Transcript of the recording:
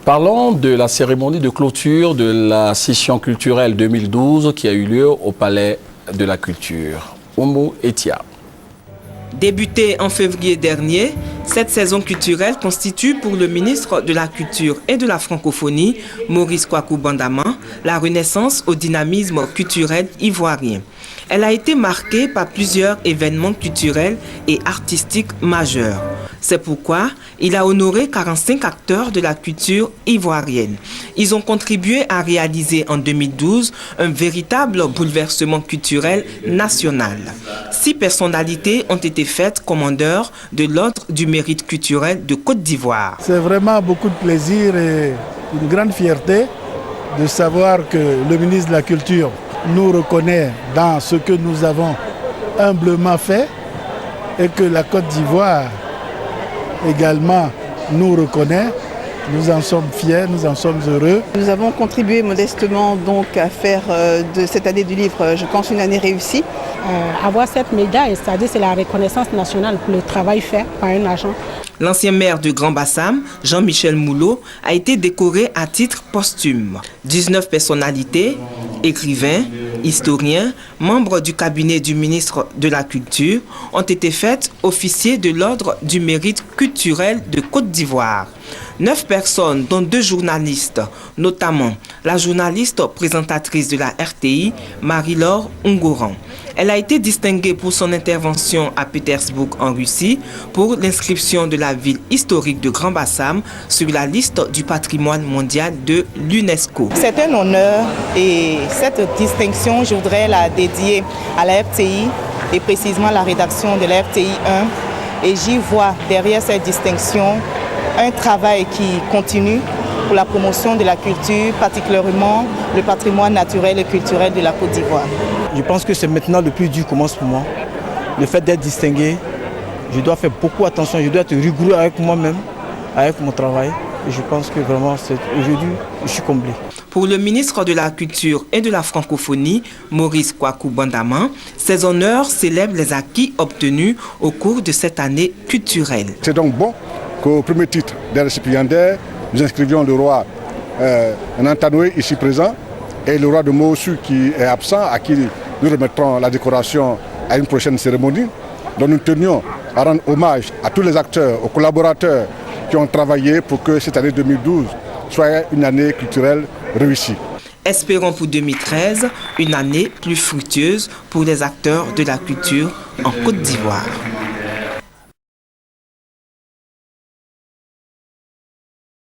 Parlons de la cérémonie de clôture de la session culturelle 2012 qui a eu lieu au Palais de la Culture. Oumou Etia. Débutée en février dernier, cette saison culturelle constitue pour le ministre de la Culture et de la Francophonie, Maurice Kwaku Bandama, la renaissance au dynamisme culturel ivoirien. Elle a été marquée par plusieurs événements culturels et artistiques majeurs. C'est pourquoi il a honoré 45 acteurs de la culture ivoirienne. Ils ont contribué à réaliser en 2012 un véritable bouleversement culturel national. 6 personnalités ont été faites commandeurs de l'Ordre du mérite culturel de Côte d'Ivoire. C'est vraiment beaucoup de plaisir et une grande fierté de savoir que le ministre de la Culture nous reconnaît dans ce que nous avons humblement fait et que la Côte d'Ivoire également nous reconnaît. Nous en sommes fiers, nous en sommes heureux. Nous avons contribué modestement donc à faire de cette année du livre, je pense, une année réussie. Avoir cette médaille, c'est-à-dire c'est la reconnaissance nationale pour le travail fait par un agent. L'ancien maire de Grand-Bassam, Jean-Michel Moulot, a été décoré à titre posthume. 19 personnalités, écrivains, historiens, membres du cabinet du ministre de la Culture, ont été faits officiers de l'Ordre du mérite culturel de Côte d'Ivoire. 9 personnes, dont 2 journalistes, notamment la journaliste présentatrice de la RTI, Marie-Laure Ungoran. Elle a été distinguée pour son intervention à Pétersbourg en Russie pour l'inscription de la ville historique de Grand-Bassam sur la liste du patrimoine mondial de l'UNESCO. C'est un honneur et cette distinction, je voudrais la dédier à la RTI et précisément la rédaction de la RTI 1. Et j'y vois derrière cette distinction un travail qui continue pour la promotion de la culture, particulièrement le patrimoine naturel et culturel de la Côte d'Ivoire. Je pense que c'est maintenant le plus dur commence pour moi. Le fait d'être distingué, je dois faire beaucoup attention, je dois être rigoureux avec moi-même, avec mon travail. Et je pense que vraiment, aujourd'hui, je suis comblé. Pour le ministre de la Culture et de la Francophonie, Maurice Kwaku Bandama, ces honneurs célèbrent les acquis obtenus au cours de cette année culturelle. C'est donc bon qu'au premier titre des récipiendaires, nous inscrivions le roi Nantanoué ici présent et le roi de Moossu qui est absent, à qui nous remettrons la décoration à une prochaine cérémonie. Donc nous tenions à rendre hommage à tous les acteurs, aux collaborateurs qui ont travaillé pour que cette année 2012 soit une année culturelle réussie. Espérons pour 2013 une année plus fructueuse pour les acteurs de la culture en Côte d'Ivoire.